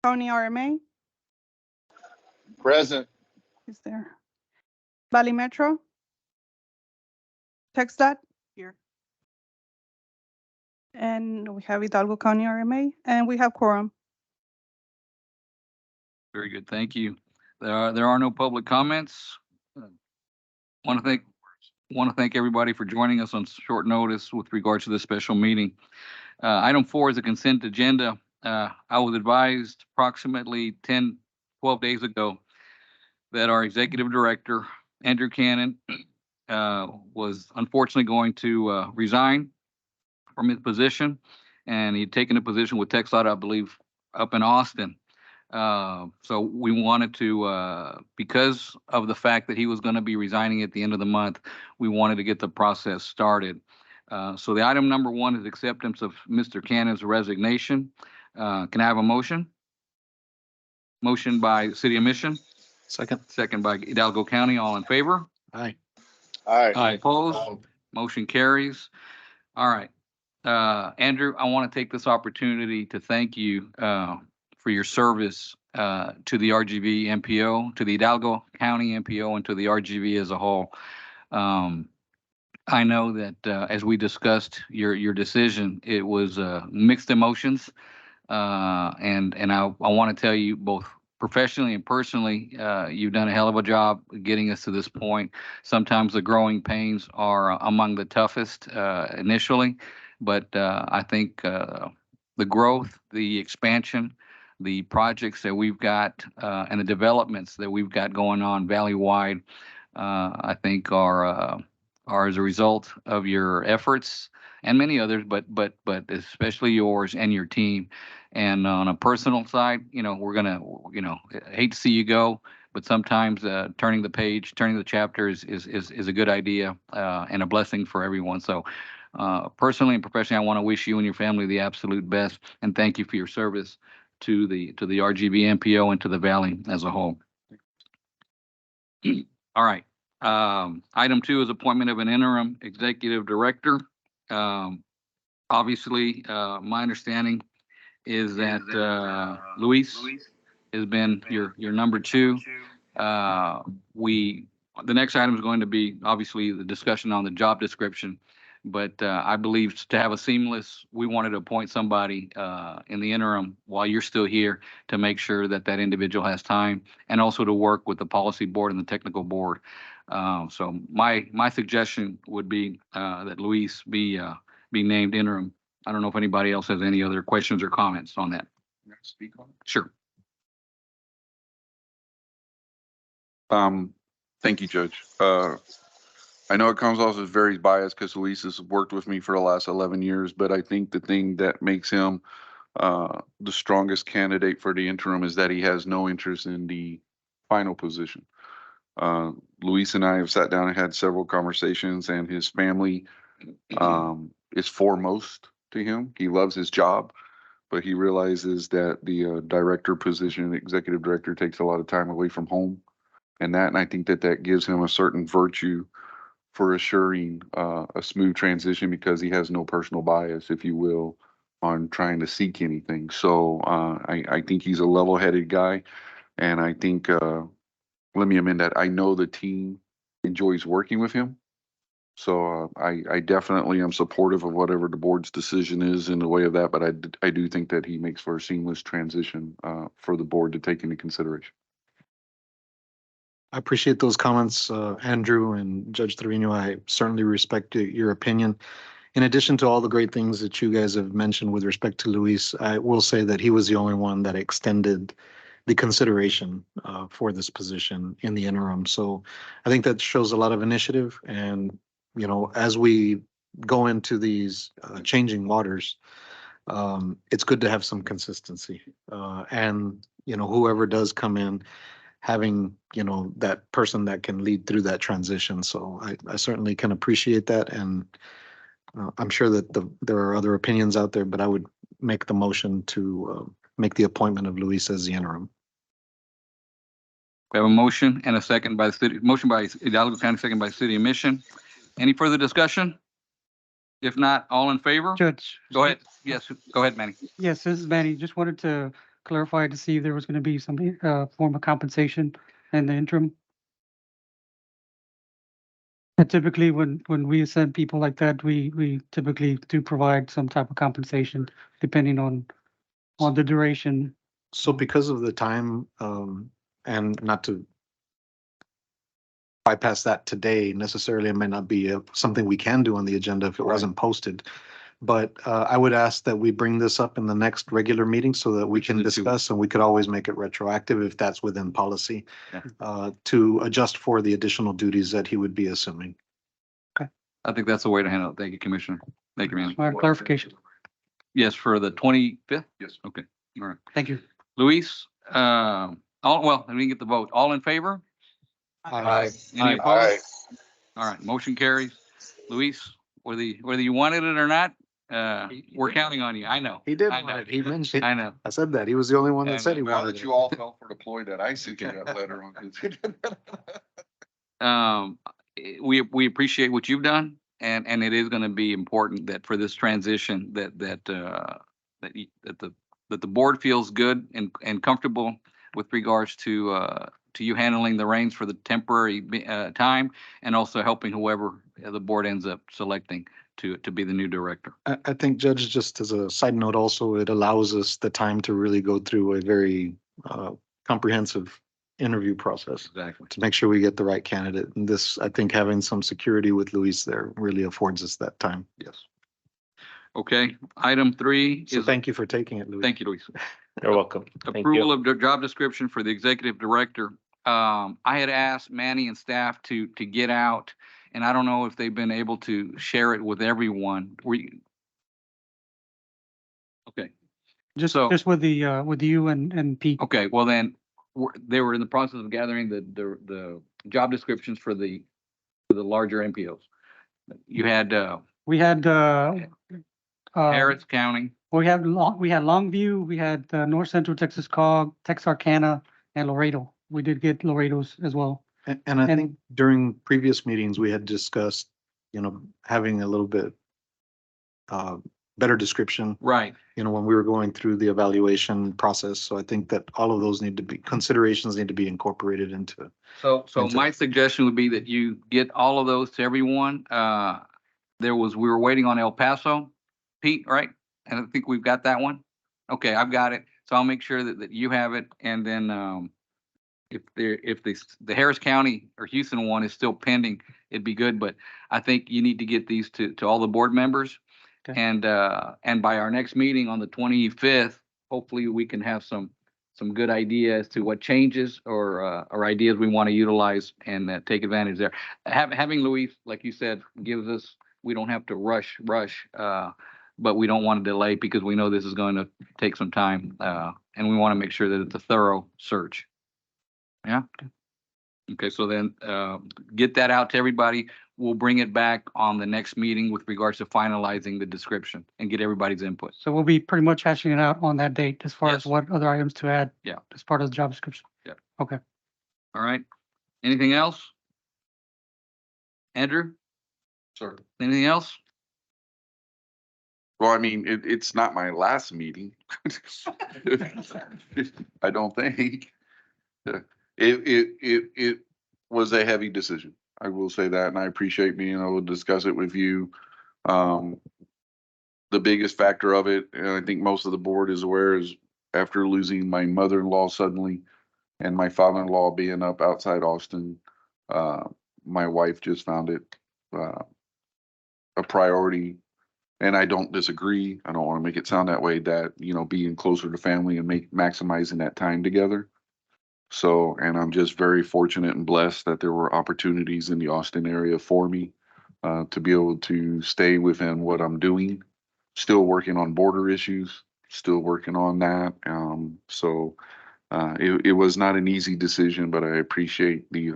County RMA Present. is there. Valley Metro. TxDOT here. And we have Hidalgo County RMA, and we have quorum. Very good. Thank you. There are no public comments. Want to thank everybody for joining us on short notice with regards to this special meeting. Item 4 is a consent agenda. I was advised approximately 12 days ago that our executive director, Andrew Cannon, was unfortunately going to resign from his position, and he'd taken a position with TxDOT, I believe, up in Austin. So we wanted to, because of the fact that he was going to be resigning at the end of the month, we wanted to get the process started. So the item number 1 is acceptance of Mr. Cannon's resignation. Can I have a motion? Motion by City of Mission. Second by Hidalgo County. All in favor? Aye. Aye. Opposed? Motion carries. All right. Andrew, I want to take this opportunity to thank you for your service to the RGV MPO, to the Hidalgo County MPO, and to the RGV as a whole. I know that as we discussed your decision, it was mixed emotions, and I want to tell you both professionally and personally, you've done a hell of a job getting us to this point. Sometimes the growing pains are among the toughest initially, but I think the growth, the expansion, the projects that we've got, and the developments that we've got going on valley-wide, I think are as a result of your efforts and many others, but especially yours and your team. And on a personal side, we're gonna, hate to see you go, but sometimes turning the page, turning the chapter is a good idea and a blessing for everyone. So personally and professionally, I want to wish you and your family the absolute best, and thank you for your service to the RGV MPO and to the Valley as a whole. All right. Item 2 is appointment of an interim executive director. Obviously, my understanding is that Luis has been your number 2. The next item is going to be obviously the discussion on the job description, but I believe to have a seamless, we wanted to appoint somebody in the interim while you're still here to make sure that that individual has time, and also to work with the policy board and the technical board. So my suggestion would be that Luis be named interim. I don't know if anybody else has any other questions or comments on that. Speak on it. Sure. Thank you, Judge. I know it comes off as very biased because Luis has worked with me for the last 11 years, but I think the thing that makes him the strongest candidate for the interim is that he has no interest in the final position. Luis and I have sat down and had several conversations, and his family is foremost to him. He loves his job, but he realizes that the director position, executive director, takes a lot of time away from home, and I think that gives him a certain virtue for assuring a smooth transition, because he has no personal bias, if you will, on trying to seek anything. So I think he's a level-headed guy, and I think, let me amend that, I know the team enjoys working with him. So I definitely am supportive of whatever the board's decision is in the way of that, but I do think that he makes for a seamless transition for the board to take into consideration. I appreciate those comments, Andrew and Judge Trevino. I certainly respect your opinion. In addition to all the great things that you guys have mentioned with respect to Luis, I will say that he was the only one that extended the consideration for this position in the interim. So I think that shows a lot of initiative. And, as we go into these changing waters, it's good to have some consistency. And, whoever does come in, having, that person that can lead through that transition. So I certainly can appreciate that. And I'm sure that there are other opinions out there, but I would make the motion to make the appointment of Luis as the interim. We have a motion and a second by the city, motion by Hidalgo County, second by City of Mission. Any further discussion? If not, all in favor? Judge. Go ahead. Yes, go ahead, Manny. Yes, this is Manny. Just wanted to clarify to see if there was going to be some form of compensation in the interim. And typically, when we send people like that, we typically do provide some type of compensation depending on the duration. So because of the time, and not to bypass that today necessarily, it might not be something we can do on the agenda if it wasn't posted. But I would ask that we bring this up in the next regular meeting so that we can is the 2 discuss, and we could always make it retroactive if that's within policy, Yeah. to adjust for the additional duties that he would be assuming. I think that's the way to handle it. Thank you, Commissioner. Thank you, man. All right, clarification. Yes, for the 25th? Yes. Okay, all right. Thank you. Luis, let me get the vote. All in favor? Aye. Any opposed? All right, motion carries. Luis, whether you wanted it or not, we're counting on you. I know. He did I want know. it. He mentioned, I know. I said that. He was the only one I that said he know. Now wanted that it. you all fell for the ploy that I sent you that letter on. We appreciate what you've done, and it is going to be important that for this transition that the board feels good and comfortable with regards to you handling the reins for the temporary time, and also helping whoever the board ends up selecting to be the new director. I think, Judge, just as a side note, also, it allows us the time to really go through a very comprehensive interview process Exactly. to make sure we get the right candidate. And this, I think, having some security with Luis there really affords us that time. Yes. Okay, item 3 So is, thank you for taking it, Luis. thank you, Luis. You're welcome. Thank Approval you. of the job description for the executive director. I had asked Manny and staff to get out, and I don't know if they've been able to share it with everyone. Okay, Just So- with you and Pete. okay, well then, they were in the process of gathering the job descriptions for the larger MPOs. You had We had Harris County, we had Longview, we had North Central Texas Cog, Texarkana, and Laredo. We did get Laredo's as well. And I think during previous meetings, we had discussed, having a little bit better description, right. when we were going through the evaluation process. So I think that all of those considerations need to be incorporated into. So Into- my suggestion would be that you get all of those to everyone. We were waiting on El Paso, Pete, right? And I think we've got that one. Okay, I've got it. So I'll make sure that you have it. And then, if the Harris County or Houston one is still pending, it'd be good. But I think you need to get these to all the board members. Okay. And by our next meeting on the 25th, hopefully we can have some good idea as to what changes or ideas we want to utilize and take advantage there. Having Luis, like you said, gives us, we don't have to rush, but we don't want to delay because we know this is going to take some time. And we want to make sure that it's a thorough search. Yeah? Okay, so then get that out to everybody. We'll bring it back on the next meeting with regards to finalizing the description and get everybody's input. So we'll be pretty much hashing it out on that date as far Yes. as what other items to add. Yeah. As part of the job description. Yeah. Okay. All right? Anything else? Andrew, Sir. anything else? Well, I mean, it's not my last meeting. I don't think. It was a heavy decision. I will say that, and I appreciate being able to discuss it with you. The biggest factor of it, and I think most of the board is aware, is after losing my mother-in-law suddenly and my father-in-law being up outside Austin, my wife just found it a priority. And I don't disagree. I don't want to make it sound that way, that, being closer to family and maximizing that time together. So, and I'm just very fortunate and blessed that there were opportunities in the Austin area for me to be able to stay within what I'm doing, still working on border issues, still working on that. It was not an easy decision, but I appreciate the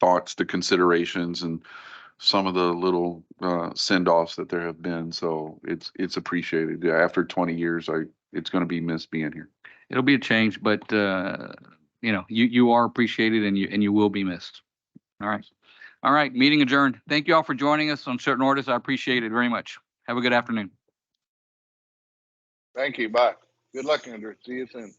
thoughts, the considerations, and some of the little send-offs that there have been. So it's appreciated. Yeah, after 20 years, it's going to be missed being here. It'll be a change, but you are appreciated and you will be missed. All right. All right, meeting adjourned. Thank you all for joining us on short notice. I appreciate it very much. Have a good afternoon. Thank you. Bye. Good luck, Andrew. See you soon.